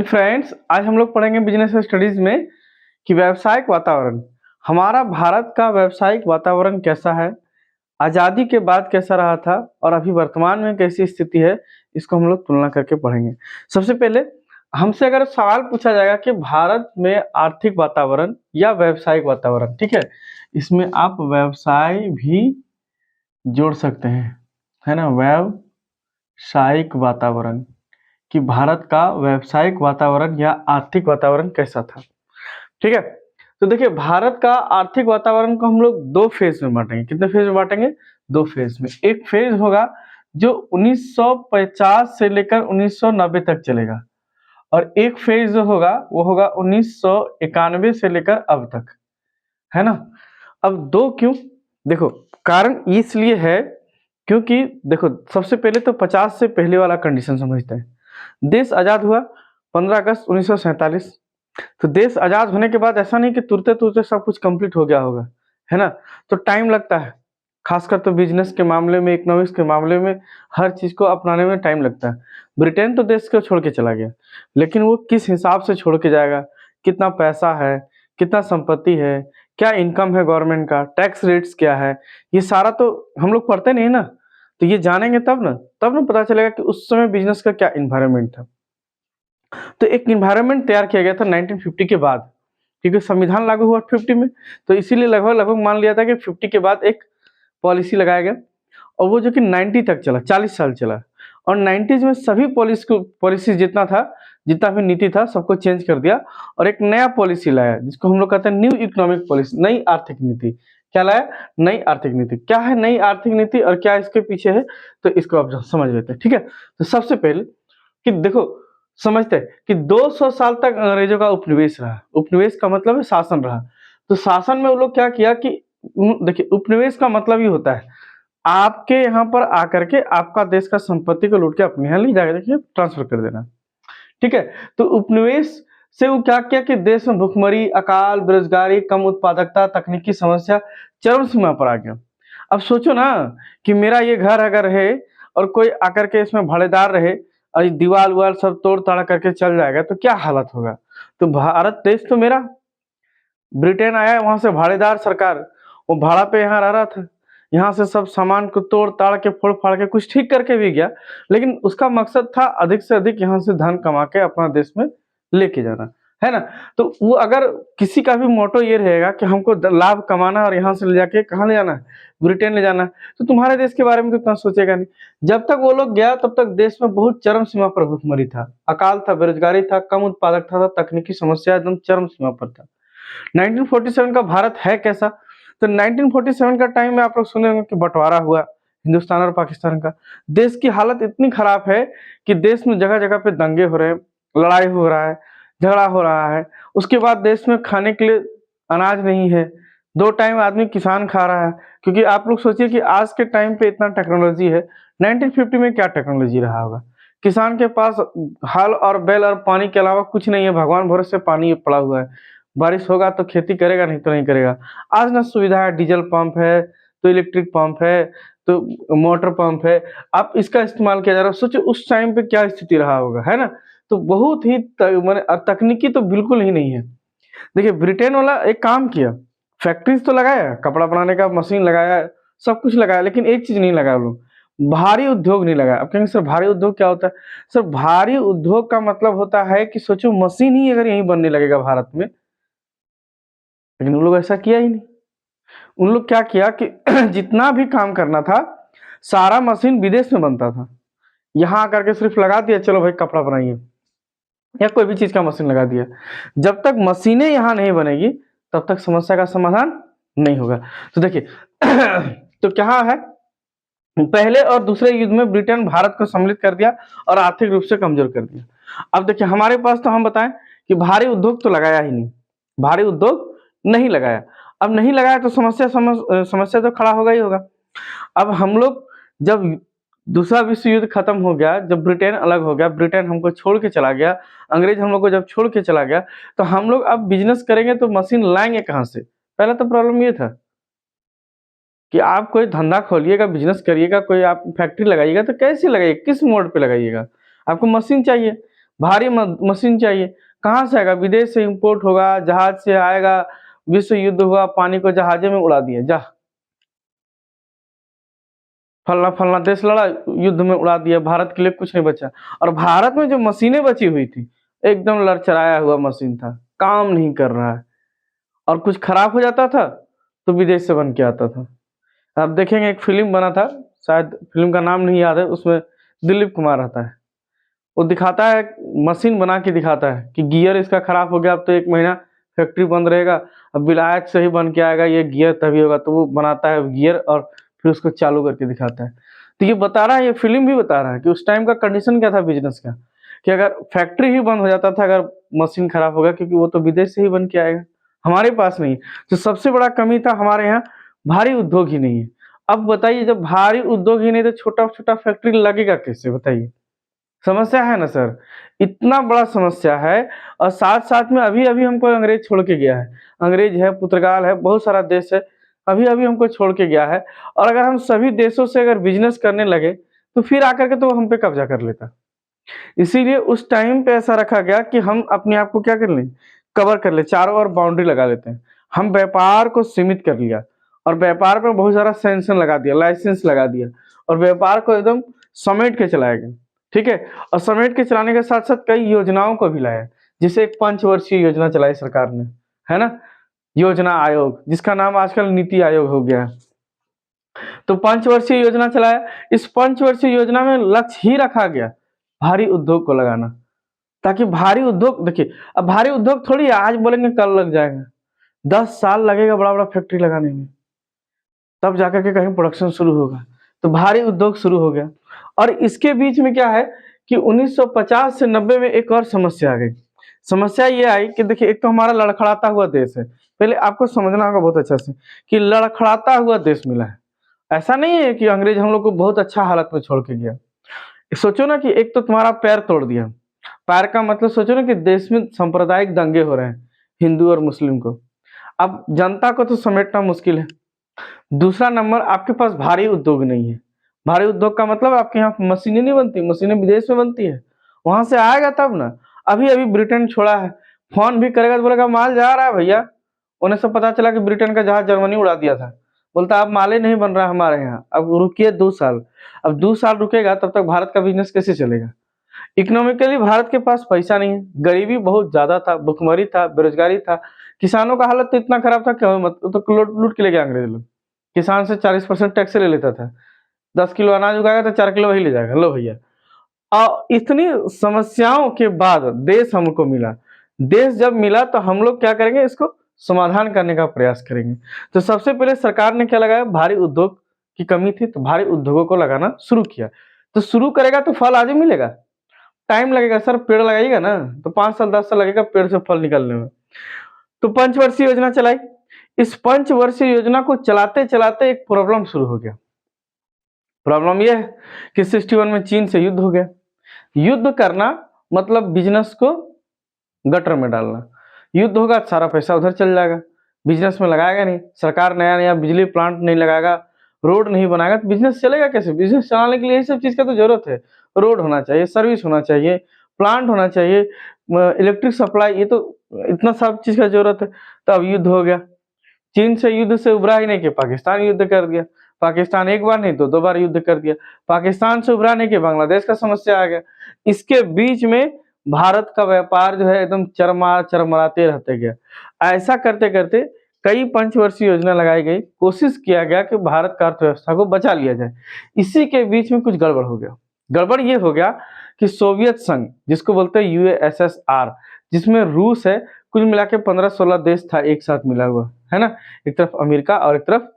Friends, आज हम लोग पढ़ेंगे बिजनेस स्टडीज में कि व्यावसायिक वातावरण, हमारा भारत का व्यावसायिक वातावरण कैसा है, आज़ादी के बाद कैसा रहा था और अभी वर्तमान में कैसी स्थिति है। इसको हम लोग तुलना करके पढ़ेंगे। सबसे पहले हमसे अगर सवाल पूछा जाएगा कि भारत में आर्थिक वातावरण या व्यावसायिक वातावरण, ठीक है, इसमें आप व्यवसाय भी जोड़ सकते हैं, है ना। व्यावसायिक वातावरण कि भारत का व्यावसायिक वातावरण या आर्थिक वातावरण कैसा था, ठीक है। तो देखिए, भारत का आर्थिक वातावरण को हम लोग दो फेज में बांटेंगे। कितने फेज में बांटेंगे? दो फेज में। एक फेज होगा जो 1950 से लेकर 1990 तक चलेगा, और एक फेज जो होगा वो होगा 1991 से लेकर अब तक, है ना। अब दो क्यों? देखो, कारण इसलिए है क्योंकि देखो, सबसे पहले तो 50 से पहले वाला कंडीशन समझते हैं। देश आजाद हुआ 15 अगस्त 1947। तो देश आजाद होने के बाद ऐसा नहीं कि तुरते तुरते सब कुछ कंप्लीट हो गया होगा, है ना। तो टाइम लगता है, खासकर तो बिजनेस के मामले में, इकोनॉमिक्स के मामले में, हर चीज को अपनाने में टाइम लगता है। ब्रिटेन तो देश को छोड़ के चला गया, लेकिन वो किस हिसाब से छोड़ के जाएगा, कितना पैसा है, कितना संपत्ति है, क्या इनकम है गवर्नमेंट का, टैक्स रेट्स क्या है, ये सारा तो हम लोग पढ़ते नहीं ना। तो ये जानेंगे तब ना पता चलेगा कि उस समय बिजनेस का क्या इन्वायरमेंट था। तो एक इन्वायरमेंट तैयार किया गया था 1950 के बाद, क्योंकि संविधान लागू हुआ 50 में। तो इसीलिए लगभग लगभग मान लिया था कि 50 के बाद एक पॉलिसी लगाया गया, और वो जो कि 90 तक चला, 40 साल चला। और 90s में सभी पॉलिसी जितना भी नीति था, सबको चेंज कर दिया और एक नया पॉलिसी लाया, जिसको हम लोग कहते हैं न्यू इकोनॉमिक पॉलिसी, नई आर्थिक नीति। क्या लाया? नई आर्थिक नीति। क्या है नई आर्थिक नीति और क्या इसके पीछे है, तो इसको आप समझ लेते हैं, ठीक है। तो सबसे पहले कि देखो, समझते हैं कि 200 साल तक अंग्रेजों का उपनिवेश रहा। उपनिवेश का मतलब है शासन रहा। तो शासन में वो लोग क्या किया कि देखिए, उपनिवेश का मतलब ही होता है आपके यहाँ पर आकर के आपका देश का संपत्ति को लूट के अपने यहाँ ले जाकर देखिए ट्रांसफर कर देना, ठीक है। तो उपनिवेश से वो क्या किया कि देश में भुखमरी, अकाल, बेरोजगारी, कम उत्पादकता, तकनीकी समस्या चरम सीमा पर आ गया। अब सोचो ना कि मेरा ये घर अगर है और कोई आकर के इसमें भाड़ेदार रहे और ये दीवार उवार सब तोड़ ताड़ करके चल जाएगा तो क्या हालत होगा। तो भारत देश तो मेरा, ब्रिटेन आया वहां से भाड़ेदार सरकार, वो भाड़ा पे यहाँ रह रहा था, यहाँ से सब सामान को तोड़ ताड़ के फोड़ फाड़ के कुछ ठीक करके भी गया, लेकिन उसका मकसद था अधिक से अधिक यहाँ से धन कमा के अपना देश में लेके जाना, है ना। तो वो अगर किसी का भी मोटो ये रहेगा कि हमको लाभ कमाना और यहाँ से ले जाके कहाँ ले जाना है, ब्रिटेन ले जाना है, तो तुम्हारे देश के बारे में तो इतना सोचेगा नहीं। जब तक वो लोग गया तब तक देश में बहुत चरम सीमा पर भुखमरी था, अकाल था, बेरोजगारी था, कम उत्पादकता था, तकनीकी समस्या एकदम चरम सीमा पर था। 1947 का भारत है कैसा? तो 1947 का टाइम में आप लोग सुने होंगे कि बंटवारा हुआ हिंदुस्तान और पाकिस्तान का। देश की हालत इतनी खराब है कि देश में जगह जगह पे दंगे हो रहे हैं, लड़ाई हो रहा है, झगड़ा हो रहा है। उसके बाद देश में खाने के लिए अनाज नहीं है, दो टाइम आदमी किसान खा रहा है। क्योंकि आप लोग सोचिए कि आज के टाइम पे इतना टेक्नोलॉजी है, 1950 में क्या टेक्नोलॉजी रहा होगा। किसान के पास हल और बैल और पानी के अलावा कुछ नहीं है, भगवान भरोसे पानी पड़ा हुआ है, बारिश होगा तो खेती करेगा, नहीं तो नहीं करेगा। आज ना सुविधा है, डीजल पंप है, तो इलेक्ट्रिक पंप है, तो मोटर पंप है, आप इसका इस्तेमाल किया जा रहा है। सोचो उस टाइम पे क्या स्थिति रहा होगा, है ना। तो बहुत ही माने तकनीकी तो बिल्कुल ही नहीं है। देखिए, ब्रिटेन वाला एक काम किया, फैक्ट्रीज तो लगाया, कपड़ा बनाने का मशीन लगाया, सब कुछ लगाया, लेकिन एक चीज नहीं लगाया वो लोग, भारी उद्योग नहीं लगाया। अब कहेंगे सर भारी उद्योग क्या होता है? सर भारी उद्योग का मतलब होता है कि सोचो मशीन ही अगर यहीं बनने लगेगा भारत में, लेकिन उन लोग ऐसा किया ही नहीं। उन लोग क्या किया कि जितना भी काम करना था सारा मशीन विदेश में बनता था, यहाँ आकर के सिर्फ लगा दिया, चलो भाई कपड़ा बनाइए, या कोई भी चीज का मशीन लगा दिया। जब तक मशीनें यहाँ नहीं बनेगी तब तक समस्या का समाधान नहीं होगा। तो देखिए तो क्या है, पहले और दूसरे युद्ध में ब्रिटेन भारत को सम्मिलित कर दिया और आर्थिक रूप से कमजोर कर दिया। अब देखिए हमारे पास तो हम बताएं कि भारी उद्योग तो लगाया ही नहीं, भारी उद्योग नहीं लगाया। अब नहीं लगाया तो समस्या तो खड़ा होगा ही होगा। अब हम लोग जब दूसरा विश्व युद्ध खत्म हो गया, जब ब्रिटेन अलग हो गया, ब्रिटेन हमको छोड़ के चला गया, अंग्रेज हम लोग को जब छोड़ के चला गया, तो हम लोग अब बिजनेस करेंगे तो मशीन लाएंगे कहाँ से? पहला तो प्रॉब्लम ये था कि आप कोई धंधा खोलिएगा, बिजनेस करिएगा, कोई आप फैक्ट्री लगाइएगा तो कैसे लगाइएगा, किस मोड पे लगाइएगा? आपको मशीन चाहिए। भारी मशीन चाहिए, कहाँ से आएगा? विदेश से इंपोर्ट होगा, जहाज से आएगा, विश्व युद्ध हुआ, पानी को जहाजे में उड़ा दिया, जा फलना फलना देश लड़ा, युद्ध में उड़ा दिया, भारत के लिए कुछ नहीं बचा। और भारत में जो मशीनें बची हुई थी, एकदम लड़चड़ाया हुआ मशीन था, काम नहीं कर रहा है, और कुछ खराब हो जाता था तो विदेश से बन के आता था। आप देखेंगे एक फ़िल्म बना था, शायद फ़िल्म का नाम नहीं याद है, उसमें दिलीप कुमार रहता है। वो दिखाता है, मशीन बना के दिखाता है कि गियर इसका खराब हो गया, अब तो 1 महीना फैक्ट्री बंद रहेगा, अब विलायत से ही बन के आएगा ये गियर, तभी होगा। तो वो बनाता है गियर और फिर उसको चालू करके दिखाता है। तो ये बता रहा है, ये फ़िल्म भी बता रहा है कि उस टाइम का कंडीशन क्या था बिज़नेस का, कि अगर फैक्ट्री ही बंद हो जाता था, अगर मशीन खराब हो गया, क्योंकि वो तो विदेश से ही बन के आएगा, हमारे पास नहीं है। तो सबसे बड़ा कमी था हमारे यहाँ, भारी उद्योग ही नहीं है। अब बताइए, जब भारी उद्योग ही नहीं तो छोटा-छोटा फैक्ट्री लगेगा कैसे, बताइए? समस्या है ना सर, इतना बड़ा समस्या है। और साथ-साथ में अभी-अभी हमको अंग्रेज छोड़ के गया है। अंग्रेज है, पुर्तगाल है, बहुत सारा देश है, अभी-अभी हमको छोड़ के गया है। और अगर हम सभी देशों से अगर बिज़नेस करने लगे, तो फिर आकर के तो वो हम पे कब्ज़ा कर लेता। इसीलिए उस टाइम पे ऐसा रखा गया कि हम अपने आप को क्या कर लें, कवर कर लें, चारों ओर बाउंड्री लगा लेते हैं। हम व्यापार को सीमित कर लिया और व्यापार पे बहुत सारा सैंक्शन लगा दिया, लाइसेंस लगा दिया और व्यापार को एकदम समेट के चलाया गया, ठीक है? और समेट के चलाने के साथ-साथ कई योजनाओं को भी लाया, जैसे एक पंचवर्षीय योजना चलाई सरकार ने, है ना? योजना आयोग, जिसका नाम आजकल नीति आयोग हो गया है। तो पंचवर्षीय योजना चलाया, इस पंचवर्षीय योजना में लक्ष्य ही रखा गया, भारी उद्योग को लगाना। ताकि भारी उद्योग देखिए, अब भारी उद्योग थोड़ी आज बोलेंगे कल लग जाएगा, 10 साल लगेगा बड़ा-बड़ा फैक्ट्री लगाने में, तब जाकर के कहीं प्रोडक्शन शुरू होगा। तो भारी उद्योग शुरू हो गया। और इसके बीच में क्या है कि 1950 से 90 में एक और समस्या आ गई। समस्या ये आई कि देखिए, एक तो हमारा लड़खड़ाता हुआ देश है। पहले आपको समझना होगा बहुत अच्छा से कि लड़खड़ाता हुआ देश मिला है। ऐसा नहीं है कि अंग्रेज हम लोग को बहुत अच्छा हालत में छोड़ के गया। सोचो ना कि एक तो तुम्हारा पैर तोड़ दिया। पैर का मतलब सोचो ना कि देश में सांप्रदायिक दंगे हो रहे हैं, हिंदू और मुस्लिम को। अब जनता को तो समेटना मुश्किल है। दूसरा नंबर, आपके पास भारी उद्योग नहीं है। भारी उद्योग का मतलब आपके यहाँ मशीनें नहीं बनती, मशीनें विदेश में बनती है। वहाँ से आएगा तब ना। अभी-अभी ब्रिटेन छोड़ा है, फ़ोन भी करेगा तो बोलेगा माल जा रहा है भैया। उन्हें सब पता चला कि ब्रिटेन का जहाज जर्मनी उड़ा दिया था। बोलता अब माल ही नहीं बन रहा है हमारे यहाँ, अब रुकिए 2 साल। अब 2 साल रुकेगा तब तक भारत का बिज़नेस कैसे चलेगा? इकोनॉमिकली भारत के पास पैसा नहीं है, गरीबी बहुत ज़्यादा था, भुखमरी था, बेरोज़गारी था। किसानों का हालत तो इतना खराब था कि मत, वो तो लूट के ले गए अंग्रेज लोग। किसान से 40% टैक्स ले लेता था। 10 किलो अनाज उगाएगा तो 4 किलो वही ले जाएगा, लो भैया। इतनी समस्याओं के बाद देश हमको मिला। देश जब मिला तो हम लोग क्या करेंगे, इसको समाधान करने का प्रयास करेंगे। तो सबसे पहले सरकार ने क्या लगाया, भारी उद्योग की कमी थी तो भारी उद्योगों को लगाना शुरू किया। तो शुरू करेगा तो फल आज ही मिलेगा, टाइम लगेगा सर, पेड़ लगाइएगा ना तो 5 साल 10 साल लगेगा पेड़ से फल निकलने में। तो पंचवर्षीय योजना चलाई। इस पंचवर्षीय योजना को चलाते-चलाते एक प्रॉब्लम शुरू हो गया। प्रॉब्लम ये है कि 61 में चीन से युद्ध हो गया। युद्ध करना मतलब बिज़नेस को गटर में डालना। युद्ध होगा तो सारा पैसा उधर चल जाएगा, बिज़नेस में लगाएगा नहीं, सरकार नया-नया बिजली प्लांट नहीं लगाएगा, रोड नहीं बनाएगा तो बिज़नेस चलेगा कैसे? बिज़नेस चलाने के लिए ये सब चीज़ का तो ज़रूरत है। रोड होना चाहिए, सर्विस होना चाहिए, प्लांट होना चाहिए, इलेक्ट्रिक सप्लाई, ये तो इतना सब चीज़ का ज़रूरत है। तो अब युद्ध हो गया। चीन से युद्ध से उभरा ही नहीं कि पाकिस्तान युद्ध कर दिया। पाकिस्तान एक बार नहीं तो 2 बार युद्ध कर दिया। पाकिस्तान से उभरा नहीं कि बांग्लादेश का समस्या आ गया। इसके बीच में भारत का व्यापार जो है एकदम चरमराते रहते गया। ऐसा करते-करते कई पंचवर्षीय योजना लगाई गई, कोशिश किया गया कि भारत का अर्थव्यवस्था को बचा लिया जाए। इसी के बीच में कुछ गड़बड़ हो गया। गड़बड़ ये हो गया कि सोवियत संघ, जिसको बोलते हैं यूएसएसआर, जिसमें रूस है, कुल मिला के 15-16 देश था एक साथ मिला हुआ, है ना? एक तरफ अमेरिका और एक तरफ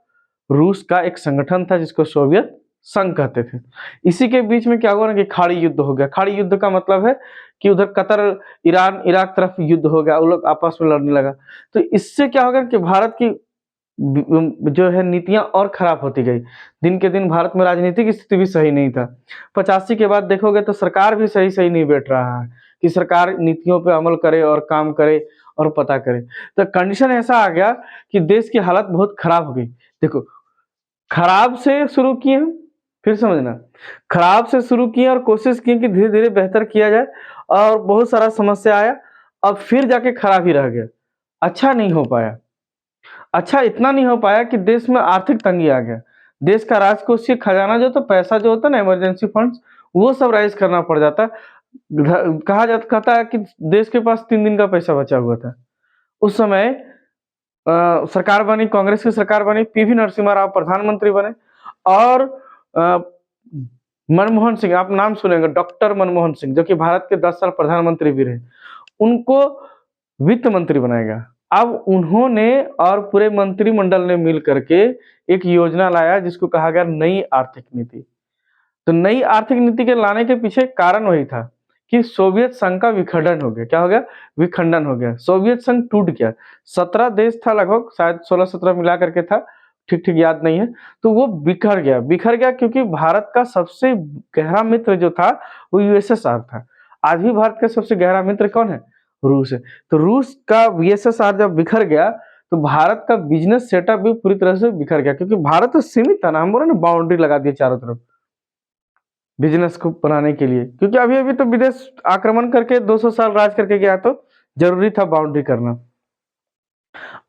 रूस का एक संगठन था जिसको सोवियत संघ कहते थे। इसी के बीच में क्या हुआ ना कि खाड़ी युद्ध हो गया। खाड़ी युद्ध का मतलब है कि उधर कतर, ईरान, इराक तरफ युद्ध हो गया, वो लोग आपस में लड़ने लगा। तो इससे क्या हो गया कि भारत की जो है नीतियाँ और खराब होती गई। दिन के दिन भारत में राजनीतिक स्थिति भी सही नहीं था। 85 के बाद देखोगे तो सरकार भी सही-सही नहीं बैठ रहा है कि सरकार नीतियों पे अमल करे और काम करे और पता करे। तो कंडीशन ऐसा आ गया कि देश की हालत बहुत खराब हो गई। देखो, खराब से शुरू किए हम, फिर समझना, खराब से शुरू किए और कोशिश की कि धीरे-धीरे बेहतर किया जाए और बहुत सारा समस्या आया, अब फिर जाके खराब ही रह गया, अच्छा नहीं हो पाया। अच्छा इतना नहीं हो पाया कि देश में आर्थिक तंगी आ गया। देश का राजकोषीय खजाना जो, तो पैसा जो होता है ना, इमरजेंसी फंड्स, वो सब राइज़ करना पड़ जाता। कहा जाता, कहता है कि देश के पास 3 दिन का पैसा बचा हुआ था। उस समय सरकार बनी, कांग्रेस की सरकार बनी, पीवी नरसिम्हा राव प्रधानमंत्री बने और अ, मनमोहन सिंह, आप नाम सुनेंगे, डॉक्टर मनमोहन सिंह, जो कि भारत के 10 साल प्रधानमंत्री भी रहे, उनको वित्त मंत्री बनाया गया। अब उन्होंने और पूरे मंत्रिमंडल ने मिल करके एक योजना लाया जिसको कहा गया नई आर्थिक नीति। तो नई आर्थिक नीति के लाने के पीछे कारण वही था कि सोवियत संघ का विखंडन हो गया। क्या हो गया? विखंडन हो गया। सोवियत संघ टूट गया। 17 देश था लगभग, शायद 16-17 मिला करके था, ठीक-ठीक याद नहीं है। तो वो बिखर गया। बिखर गया क्योंकि भारत का सबसे गहरा मित्र जो था वो यूएसएसआर था। आज भी भारत का सबसे गहरा मित्र कौन है? रूस है। तो रूस का यूएसएसआर जब बिखर गया तो भारत का बिज़नेस सेटअप भी पूरी तरह से बिखर गया, क्योंकि भारत तो सीमित था ना, हम बोले ना बाउंड्री लगा दिए चारों तरफ। बिज़नेस को बनाने के लिए, क्योंकि अभी-अभी तो विदेश आक्रमण करके 200 साल राज करके गया, तो ज़रूरी था बाउंड्री करना।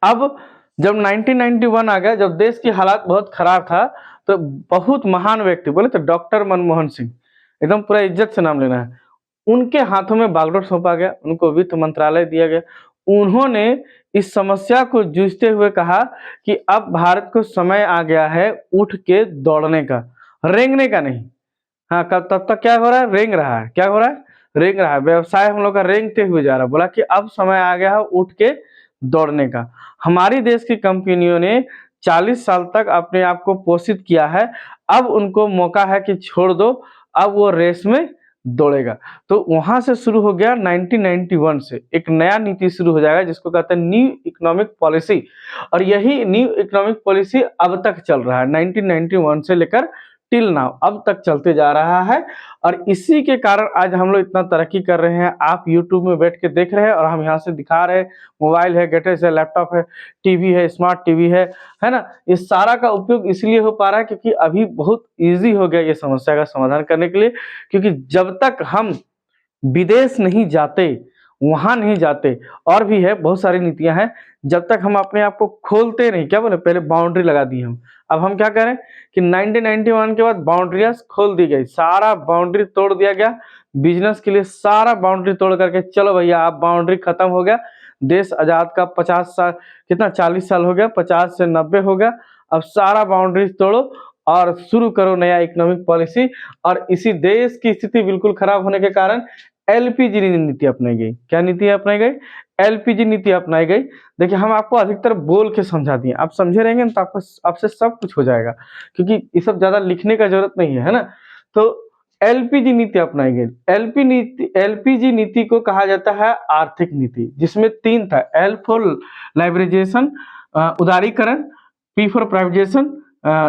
अब जब 1991 आ गया, जब देश की हालात बहुत खराब था, तो बहुत महान व्यक्ति बोले तो डॉक्टर मनमोहन सिंह, एकदम पूरा इज्जत से नाम लेना है। उनके हाथों में बागडोर सौंपा गया, उनको वित्त मंत्रालय दिया गया। उन्होंने इस समस्या को जूझते हुए कहा कि अब भारत को समय आ गया है उठ के दौड़ने का, रेंगने का नहीं। हाँ, कब तब तक क्या हो रहा है? रेंग रहा है। क्या हो रहा है? रेंग रहा है। व्यवसाय हम लोग का रेंगते हुए जा रहा है। बोला कि अब समय आ गया है उठ के दौड़ने का। हमारी देश की कंपनियों ने 40 साल तक अपने आप को पोषित किया है, अब उनको मौका है कि छोड़ दो, अब वो रेस में दौड़ेगा। तो वहाँ से शुरू हो गया 1991 से एक नया नीति शुरू हो जाएगा जिसको कहते हैं न्यू इकोनॉमिक पॉलिसी, और यही न्यू इकोनॉमिक पॉलिसी अब तक चल रहा है, 1991 से लेकर टिल नाउ अब तक चलते जा रहा है। और इसी के कारण आज हम लोग इतना तरक्की कर रहे हैं। आप यूट्यूब में बैठ के देख रहे हैं और हम यहाँ से दिखा रहे हैं। मोबाइल है, गैजेट्स है, लैपटॉप है, टीवी है, स्मार्ट टीवी है ना? इस सारा का उपयोग इसलिए हो पा रहा है क्योंकि अभी बहुत ईज़ी हो गया ये समस्या का समाधान करने के लिए, क्योंकि जब तक हम विदेश नहीं जाते, वहाँ नहीं जाते, और भी है बहुत सारी नीतियाँ हैं, जब तक हम अपने आप को खोलते नहीं, क्या बोले, पहले बाउंड्री लगा दी हम। अब हम क्या करें कि 1991 के बाद बाउंड्रियाँ खोल दी गई, सारा बाउंड्री तोड़ दिया गया, बिज़नेस के लिए सारा बाउंड्री तोड़ करके चलो भैया अब बाउंड्री खत्म हो गया, देश आज़ाद का 50 साल, कितना 40 साल हो गया, 50 से 90 हो गया, अब सारा बाउंड्री तोड़ो और शुरू करो नया इकोनॉमिक पॉलिसी। और इसी देश की स्थिति बिल्कुल खराब होने के कारण एलपीजी नीति अपनाई गई। क्या नीति अपनाई गई? एलपीजी नीति अपनाई गई। देखिए हम आपको अधिकतर बोल के समझा दिए, आप समझे रहेंगे तो आपको आपसे सब कुछ हो जाएगा, क्योंकि ये सब ज़्यादा लिखने का ज़रूरत नहीं है ना? तो एलपीजी नीति अपनाई गई। एलपीजी नीति को कहा जाता है आर्थिक नीति, जिसमें 3 था, एल फॉर लिबरलाइजेशन, उदारीकरण, पी फॉर प्राइवेटाइजेशन,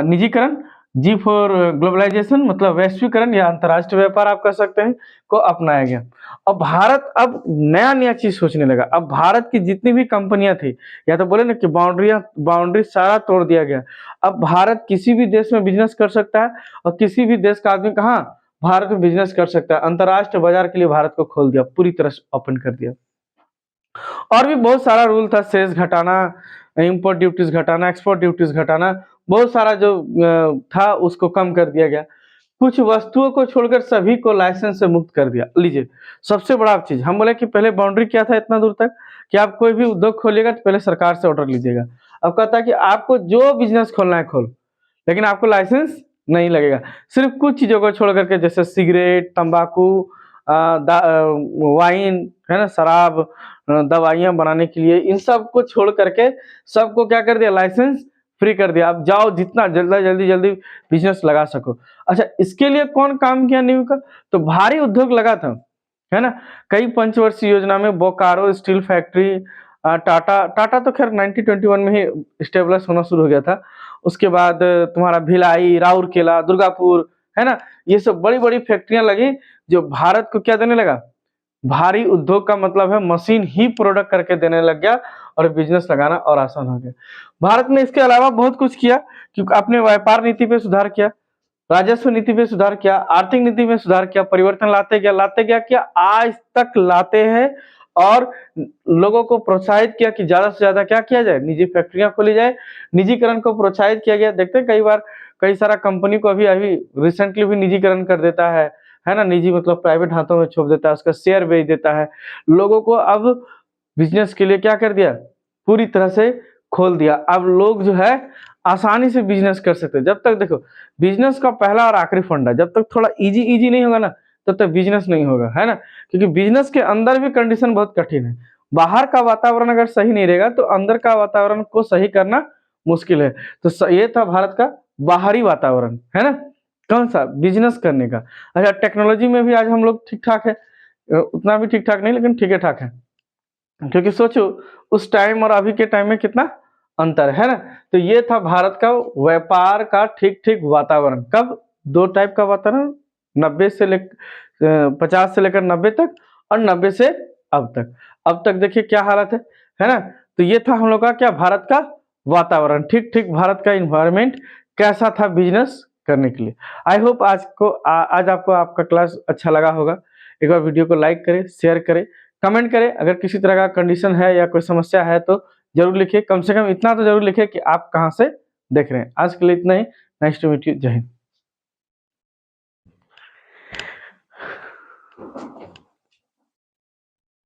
निजीकरण, जी फॉर ग्लोबलाइजेशन मतलब वैश्वीकरण या अंतर्राष्ट्रीय व्यापार आप कह सकते हैं, को अपनाया गया। अब भारत अब नया-नया चीज़ सोचने लगा। अब भारत की जितनी भी कंपनियाँ थी, या तो बोले ना कि बाउंड्री सारा तोड़ दिया गया। अब भारत किसी भी देश में बिज़नेस कर सकता है और किसी भी देश का आदमी कहाँ? भारत में बिज़नेस कर सकता है। अंतर्राष्ट्रीय बाज़ार के लिए भारत को खोल दिया, पूरी तरह से ओपन कर दिया। और भी बहुत सारा रूल था, सेस घटाना, इम्पोर्ट ड्यूटीज़ घटाना, एक्सपोर्ट ड्यूटीज़ घटाना, बहुत सारा जो था उसको कम कर दिया गया। कुछ वस्तुओं को छोड़कर सभी को लाइसेंस से मुक्त कर दिया। लीजिए, सबसे बड़ा चीज़ हम बोले कि पहले बाउंड्री क्या था इतना दूर तक कि आप कोई भी उद्योग खोलिएगा तो पहले सरकार से ऑर्डर लीजिएगा। अब कहता है कि आपको जो बिज़नेस खोलना है खोलो, लेकिन आपको लाइसेंस नहीं लगेगा। सिर्फ़ कुछ चीज़ों को छोड़ कर के, जैसे सिगरेट, तम्बाकू, वाइन, है ना, शराब, दवाइयाँ बनाने के लिए, इन सब को छोड़ कर के सबको क्या कर दिया? लाइसेंस फ्री कर दिया। आप जाओ जितना जल्दी बिज़नेस लगा सको। अच्छा, इसके लिए कौन काम किया नींव का? तो भारी उद्योग लगा था, है ना? कई पंचवर्षीय योजना में बोकारो स्टील फैक्ट्री, टाटा तो खैर 1921 में ही स्टेब्लिश होना शुरू हो गया था। उसके बाद तुम्हारा भिलाई, राउरकेला, दुर्गापुर, है ना? ये सब बड़ी-बड़ी फैक्ट्रियाँ लगी, जो भारत को क्या देने लगा? भारी उद्योग का मतलब है मशीन ही प्रोडक्ट करके देने लग गया और बिज़नेस लगाना और आसान हो गया। भारत ने इसके अलावा बहुत कुछ किया कि अपने व्यापार नीति पे सुधार किया। राजस्व नीति में सुधार किया, आर्थिक नीति में सुधार किया, परिवर्तन लाते क्या आज तक लाते हैं। और लोगों को प्रोत्साहित किया कि ज्यादा से ज्यादा क्या किया जाए, निजी फैक्ट्रियां खोली जाए, निजीकरण को प्रोत्साहित किया गया। देखते हैं कई बार कई सारा कंपनी को अभी अभी रिसेंटली भी निजीकरण कर देता है ना, निजी मतलब प्राइवेट हाथों में छोड़ देता है, उसका शेयर बेच देता है। लोगों को अब बिजनेस के लिए क्या कर दिया, पूरी तरह से खोल दिया। अब लोग जो है आसानी से बिजनेस कर सकते हैं। जब तक देखो बिजनेस का पहला और आखिरी फंडा, जब तक थोड़ा इजी इजी नहीं होगा ना, तब तक बिजनेस नहीं होगा, है ना। क्योंकि बिजनेस के अंदर भी कंडीशन बहुत कठिन है। बाहर का वातावरण अगर सही नहीं रहेगा तो अंदर का वातावरण को सही करना मुश्किल है। तो ये था भारत का बाहरी वातावरण, है ना, कौन सा, बिजनेस करने का। अच्छा, टेक्नोलॉजी में भी आज हम लोग ठीक ठाक है, उतना भी ठीक ठाक नहीं लेकिन ठीक है ठाक है। क्योंकि सोचो उस टाइम और अभी के टाइम में कितना अंतर है ना। तो ये था भारत का व्यापार का ठीक ठीक वातावरण। कब, दो टाइप का वातावरण, 90 से लेकर 50 से लेकर 90 तक, और 90 से अब तक देखिए क्या हालत है ना। तो ये था हम लोग का क्या, भारत का वातावरण, ठीक ठीक भारत का इन्वायरमेंट कैसा था बिजनेस करने के लिए। आई होप आज आपको आपका क्लास अच्छा लगा होगा। एक बार वीडियो को लाइक करें, शेयर करें, कमेंट करें। अगर किसी तरह का कंडीशन है या कोई समस्या है तो जरूर लिखिए। कम से कम इतना तो जरूर लिखिए कि आप कहाँ से देख रहे हैं। आज के लिए इतना ही। Nice to meet you. जय हिंद।